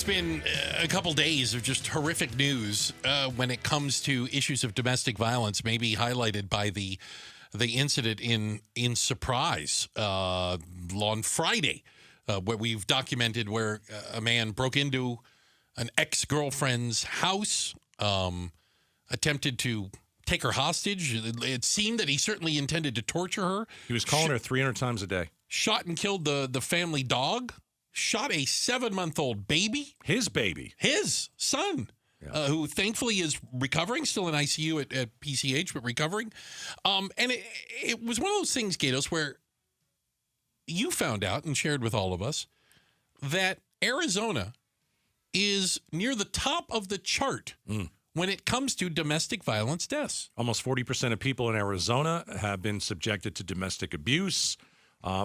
been a couple days of just horrific news when it comes to issues of domestic violence, maybe highlighted by the incident in Surprise on Friday, where we've documented where a man broke into an ex-girlfriend's house, attempted to take her hostage. It seemed that he certainly intended to torture her. He was calling her 300 times a day. Shot and killed the family dog. Shot a 7-month-old baby. His baby. His son, who thankfully is recovering, still in ICU at PCH, but recovering. And it was one of those things, Gaydos, where you found out and shared with all of us that Arizona is near the top of the chart when it comes to domestic violence deaths. Almost 40% of people in Arizona have been subjected to domestic abuse.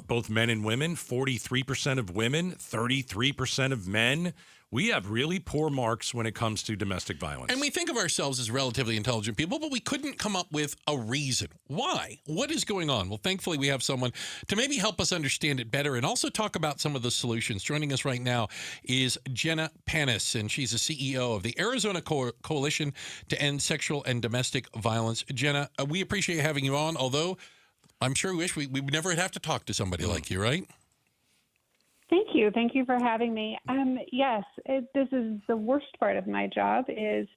Both men and women, 43% of women, 33% of men. We have really poor marks when it comes to domestic violence. And we think of ourselves as relatively intelligent people, but we couldn't come up with a reason. Why? What is going on? Well, thankfully, we have someone to maybe help us understand it better and also talk about some of the solutions. Joining us right now is Jenna Panas, and she's the CEO of the Arizona Coalition to End Sexual and Domestic Violence. Jenna, we appreciate having you on, although I'm sure we wish we never would have to talk to somebody like you, right? Thank you. Thank you for having me. Yes, this is the worst part of my job, is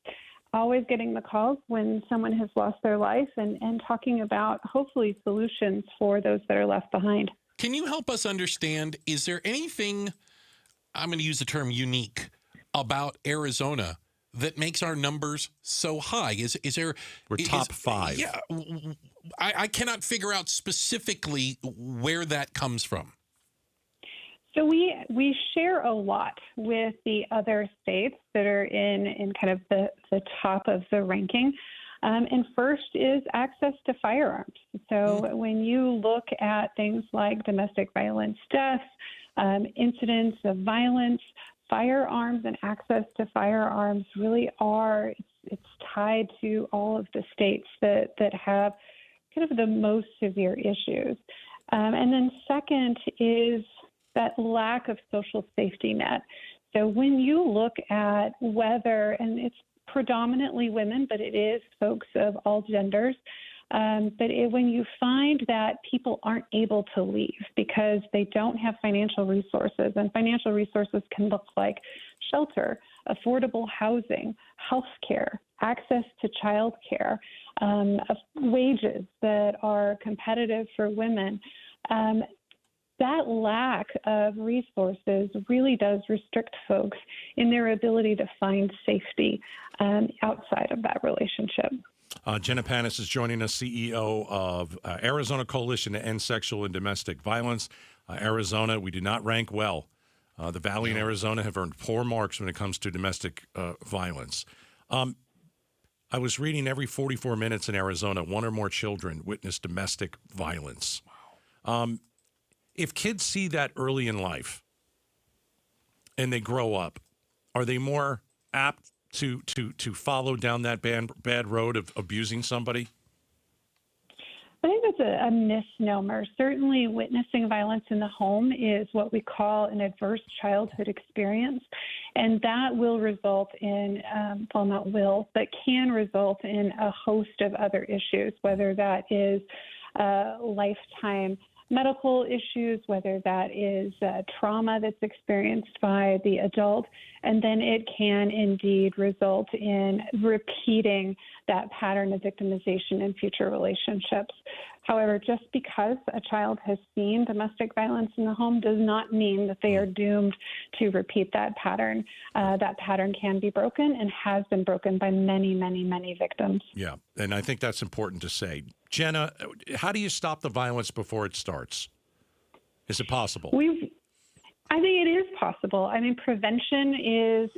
always getting the calls when someone has lost their life and talking about, hopefully, solutions for those that are left behind. Can you help us understand, is there anything, I'm going to use the term unique, about Arizona that makes our numbers so high? Is there... We're top 5. Yeah. I cannot figure out specifically where that comes from. So we share a lot with the other states that are in kind of the top of the ranking. And first is access to firearms. So when you look at things like domestic violence deaths, incidents of violence, firearms and access to firearms really are, it's tied to all of the states that have kind of the most severe issues. And then second is that lack of social safety net. So when you look at whether, and it's predominantly women, but it is folks of all genders, when you find that people aren't able to leave because they don't have financial resources, and financial resources can look like shelter, affordable housing, health care, access to child care, wages that are competitive for women, that lack of resources really does restrict folks in their ability to find safety outside of that relationship. Jenna Panas is joining us, CEO of Arizona Coalition to End Sexual and Domestic Violence. Arizona, we do not rank well. The Valley and Arizona have earned poor marks when it comes to domestic violence. I was reading every 44 minutes in Arizona, one or more children witness domestic violence. If kids see that early in life and they grow up, are they more apt to follow down that bad road of abusing somebody? I think that's a misnomer. Certainly witnessing violence in the home is what we call an adverse childhood experience, and that will result in, can result in a host of other issues, whether that is lifetime medical issues, whether that is trauma that's experienced by the adult, and then it can indeed result in repeating that pattern of victimization in future relationships. However, just because a child has seen domestic violence in the home does not mean that they are doomed to repeat that pattern. That pattern can be broken and has been broken by many, many, many victims. Yeah, and I think that's important to say. Jenna, how do you stop the violence before it starts? Is it possible? I think it is possible. I mean, prevention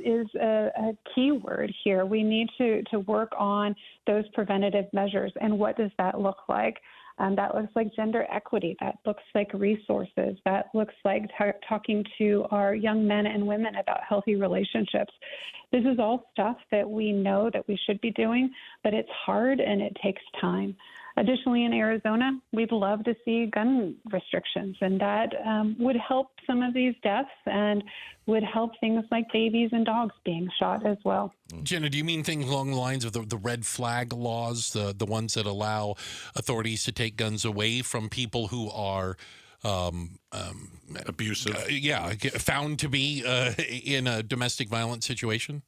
is a key word here. We need to work on those preventative measures. And what does that look like? That looks like gender equity. That looks like resources. That looks like talking to our young men and women about healthy relationships. This is all stuff that we know that we should be doing, but it's hard and it takes time. Additionally, in Arizona, we'd love to see gun restrictions, and that would help some of these deaths and would help things like babies and dogs being shot as well. Jenna, do you mean things along the lines of the red flag laws, the ones that allow authorities to take guns away from people who are abusive? Found to be in a domestic violence situation?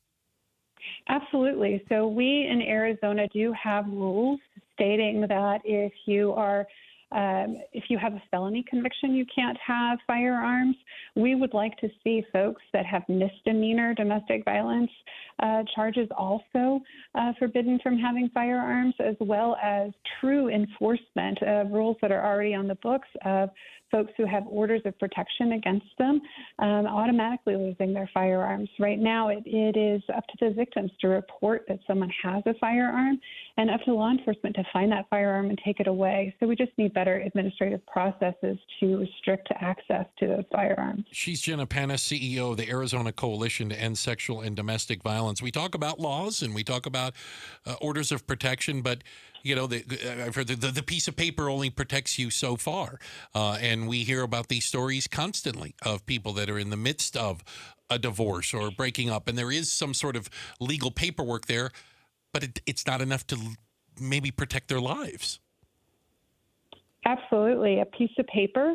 Absolutely. So we in Arizona do have rules stating that if you have a felony conviction, you can't have firearms. We would like to see folks that have misdemeanor domestic violence charges also forbidden from having firearms, as well as true enforcement of rules that are already on the books of folks who have orders of protection against them automatically losing their firearms. Right now, it is up to the victims to report that someone has a firearm and up to law enforcement to find that firearm and take it away. So we just need better administrative processes to restrict access to those firearms. She's Jenna Panas, CEO of the Arizona Coalition to End Sexual and Domestic Violence. We talk about laws and we talk about orders of protection, but I've heard the piece of paper only protects you so far. And we hear about these stories constantly of people that are in the midst of a divorce or breaking up. And there is some sort of legal paperwork there, but it's not enough to maybe protect their lives. Absolutely. A piece of paper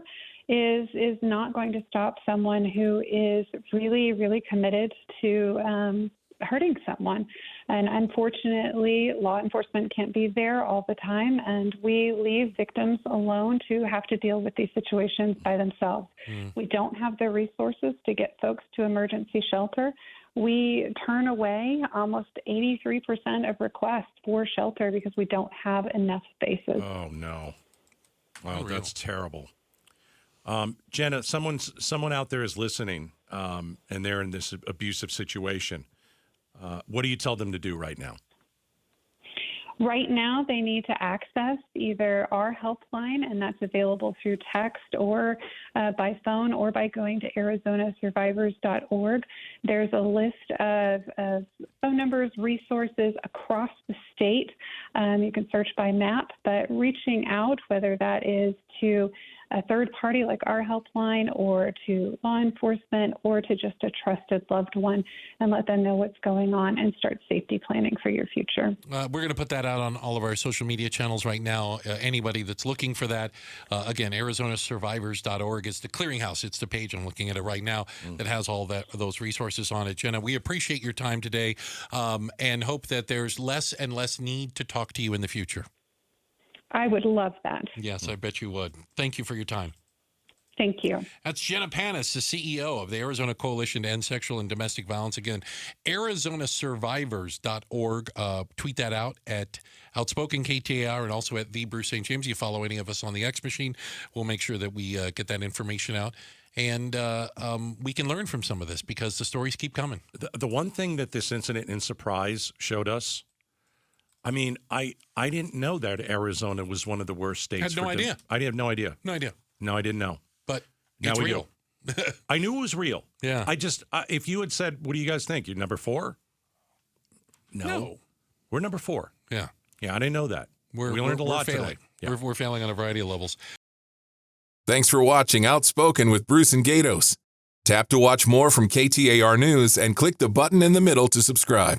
is not going to stop someone who is really, really committed to hurting someone. And unfortunately, law enforcement can't be there all the time, and we leave victims alone to have to deal with these situations by themselves. We don't have the resources to get folks to emergency shelter. We turn away almost 83% of requests for shelter because we don't have enough spaces. Oh, no. Wow, that's terrible. Jenna, someone out there is listening, and they're in this abusive situation. What do you tell them to do right now? Right now, they need to access either our helpline, and that's available through text or by phone or by going to arizonasurvivors.org. There's a list of phone numbers, resources across the state. You can search by map, but reaching out, whether that is to a third party like our helpline or to law enforcement or to just a trusted loved one, and let them know what's going on and start safety planning for your future. We're going to put that out on all of our social media channels right now. Anybody that's looking for that, again, arizonasurvivors.org is the clearinghouse. It's the page, I'm looking at it right now, that has all those resources on it. Jenna, we appreciate your time today and hope that there's less and less need to talk to you in the future. I would love that. Yes, I bet you would. Thank you for your time. Thank you. That's Jenna Panas, the CEO of the Arizona Coalition to End Sexual and Domestic Violence. Again, arizonasurvivors.org. Tweet that out at Outspoken KTAR and also at the Bruce St. James. You follow any of us on the X Machine, we'll make sure that we get that information out. And we can learn from some of this because the stories keep coming. The one thing that this incident in Surprise showed us, I mean, I didn't know that Arizona was one of the worst states. I had no idea. I had no idea. No idea. No, I didn't know. But now it's we real. do. I knew it was real. Yeah. I just, if you had said, what do you guys think? You're number 4? No. We're number 4. Yeah. Yeah, I didn't know that. We learned a lot today. Yeah. We're failing on a variety of levels. Thanks for watching Outspoken with Bruce and Gaydos. Tap to watch more from KTAR News and click the button in the middle to subscribe.